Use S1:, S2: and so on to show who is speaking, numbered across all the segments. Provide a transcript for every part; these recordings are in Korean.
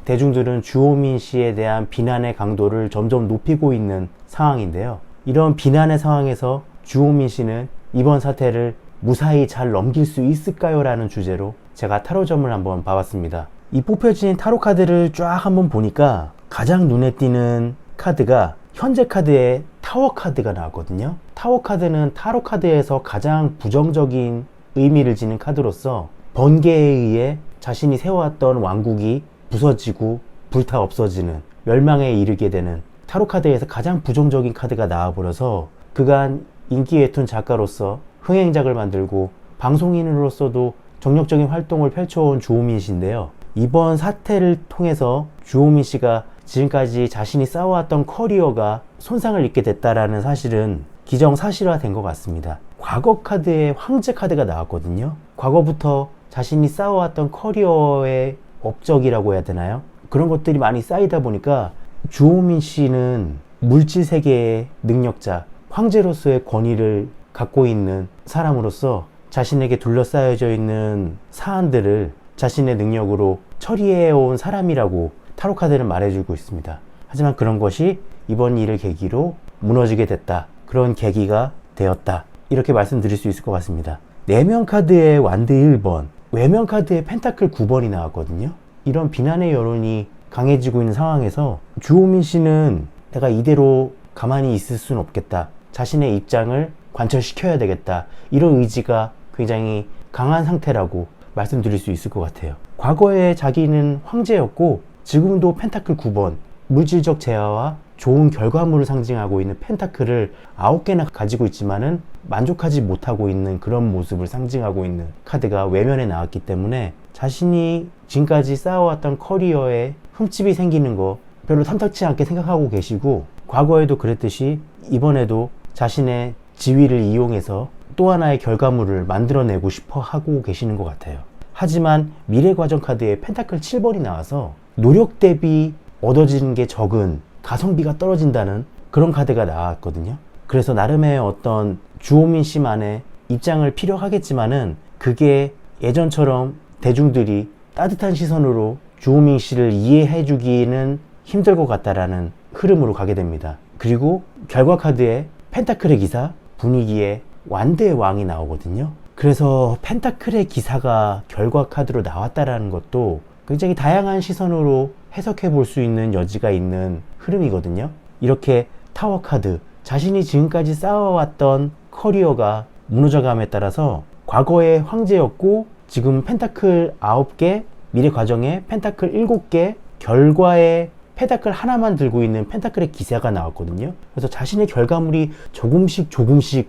S1: 대중들은 주호민 씨에 대한 비난의 강도를 점점 높이고 있는 상황인데요. 이런 비난의 상황에서 주호민 씨는 이번 사태를 무사히 잘 넘길 수 있을까요? 라는 주제로 제가 타로점을 한번 봐봤습니다. 이 뽑혀진 타로 카드를 쫙 한번 보니까 가장 눈에 띄는 카드가 현재 카드에 타워 카드가 나왔거든요. 타워 카드는 타로 카드에서 가장 부정적인 의미를 지닌 카드로서 번개에 의해 자신이 세워왔던 왕국이 부서지고 불타 없어지는, 멸망에 이르게 되는 타로 카드에서 가장 부정적인 카드가 나와버려서 그간 인기 웹툰 작가로서 흥행작을 만들고 방송인으로서도 정력적인 활동을 펼쳐온 주호민 씨인데요. 이번 사태를 통해서 주호민 씨가 지금까지 자신이 쌓아왔던 커리어가 손상을 입게 됐다라는 사실은 기정사실화된 것 같습니다. 과거 카드에 황제 카드가 나왔거든요. 과거부터 자신이 쌓아왔던 커리어의 업적이라고 해야 되나요? 그런 것들이 많이 쌓이다 보니까 주호민 씨는 물질 세계의 능력자, 황제로서의 권위를 갖고 있는 사람으로서 자신에게 둘러싸여져 있는 사안들을 자신의 능력으로 처리해온 사람이라고 타로카드는 말해주고 있습니다. 하지만 그런 것이 이번 일을 계기로 무너지게 됐다. 그런 계기가 되었다. 이렇게 말씀드릴 수 있을 것 같습니다. 내면 카드에 완드 1번, 외면 카드에 펜타클 9번이 나왔거든요. 이런 비난의 여론이 강해지고 있는 상황에서 주호민 씨는 내가 이대로 가만히 있을 수는 없겠다. 자신의 입장을 관철시켜야 되겠다. 이런 의지가 굉장히 강한 상태라고 말씀드릴 수 있을 것 같아요. 과거에 자기는 황제였고 지금도 펜타클 9번, 물질적 재화와 좋은 결과물을 상징하고 있는 펜타클을 9개나 가지고 있지만은 만족하지 못하고 있는 그런 모습을 상징하고 있는 카드가 외면에 나왔기 때문에 자신이 지금까지 쌓아왔던 커리어에 흠집이 생기는 거 별로 탐탁치 않게 생각하고 계시고, 과거에도 그랬듯이 이번에도 자신의 지위를 이용해서 또 하나의 결과물을 만들어내고 싶어 하고 계시는 것 같아요. 하지만 미래과정 카드에 펜타클 7번이 나와서 노력 대비 얻어지는 게 적은, 가성비가 떨어진다는 그런 카드가 나왔거든요. 그래서 나름의 어떤 주호민 씨만의 입장을 필요하겠지만은 그게 예전처럼 대중들이 따뜻한 시선으로 주호민 씨를 이해해 주기는 힘들 것 같다라는 흐름으로 가게 됩니다. 그리고 결과 카드에 펜타클의 기사, 분위기에 완대의 왕이 나오거든요. 그래서 펜타클의 기사가 결과 카드로 나왔다라는 것도 굉장히 다양한 시선으로 해석해 볼 수 있는 여지가 있는 흐름이거든요. 이렇게 타워 카드, 자신이 지금까지 쌓아왔던 커리어가 무너져감에 따라서 과거의 황제였고 지금 펜타클 9개, 미래 과정에 펜타클 7개, 결과에 펜타클 하나만 들고 있는 펜타클의 기사가 나왔거든요. 그래서 자신의 결과물이 조금씩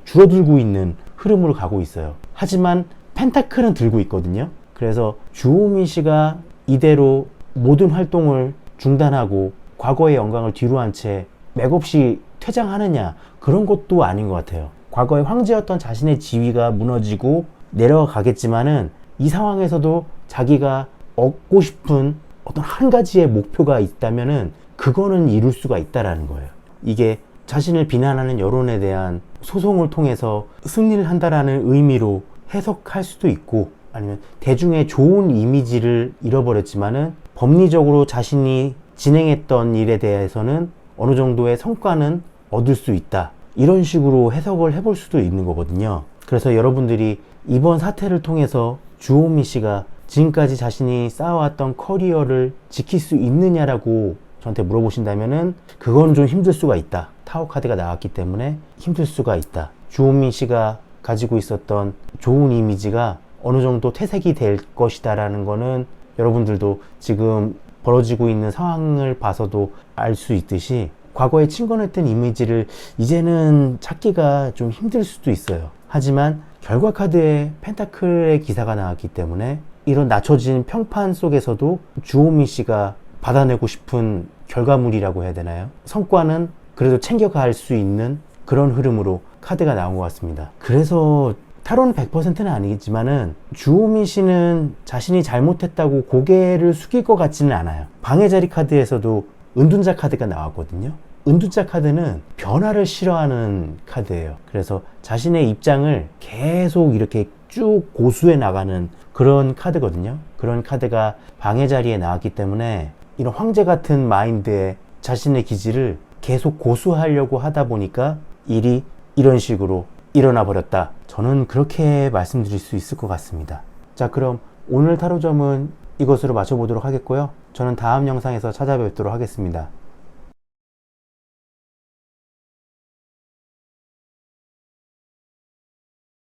S1: 줄어들고 있는 흐름으로 가고 있어요. 하지만 펜타클은 들고 있거든요. 그래서 주호민 씨가 이대로 모든 활동을 중단하고 과거의 영광을 뒤로 한 채 맥없이 퇴장하느냐, 그런 것도 아닌 것 같아요. 과거의 황제였던 자신의 지위가 무너지고 내려가겠지만은 이 상황에서도 자기가 얻고 싶은 어떤 한 가지의 목표가 있다면은 그거는 이룰 수가 있다라는 거예요. 이게 자신을 비난하는 여론에 대한 소송을 통해서 승리를 한다라는 의미로 해석할 수도 있고, 아니면 대중의 좋은 이미지를 잃어버렸지만은 법리적으로 자신이 진행했던 일에 대해서는 어느 정도의 성과는 얻을 수 있다, 이런 식으로 해석을 해볼 수도 있는 거거든요. 그래서 여러분들이 이번 사태를 통해서 주호민 씨가 지금까지 자신이 쌓아왔던 커리어를 지킬 수 있느냐라고 저한테 물어보신다면은 그건 좀 힘들 수가 있다. 타워 카드가 나왔기 때문에 힘들 수가 있다. 주호민 씨가 가지고 있었던 좋은 이미지가 어느 정도 퇴색이 될 것이다 라는 거는 여러분들도 지금 벌어지고 있는 상황을 봐서도 알 수 있듯이 과거에 침건했던 이미지를 이제는 찾기가 좀 힘들 수도 있어요. 하지만 결과 카드에 펜타클의 기사가 나왔기 때문에 이런 낮춰진 평판 속에서도 주호민 씨가 받아내고 싶은 결과물이라고 해야 되나요? 성과는 그래도 챙겨갈 수 있는 그런 흐름으로 카드가 나온 것 같습니다. 그래서 타로는 100%는 아니겠지만은 주호민 씨는 자신이 잘못했다고 고개를 숙일 것 같지는 않아요. 방해자리 카드에서도 은둔자 카드가 나왔거든요. 은둔자 카드는 변화를 싫어하는 카드예요. 그래서 자신의 입장을 계속 이렇게 쭉 고수해 나가는 그런 카드거든요. 그런 카드가 방해자리에 나왔기 때문에 이런 황제 같은 마인드에 자신의 기질을 계속 고수하려고 하다 보니까 일이 이런 식으로 일어나 버렸다. 저는 그렇게 말씀드릴 수 있을 것 같습니다. 자, 그럼 오늘 타로점은 이것으로 마쳐보도록 하겠고요. 저는 다음 영상에서 찾아뵙도록 하겠습니다.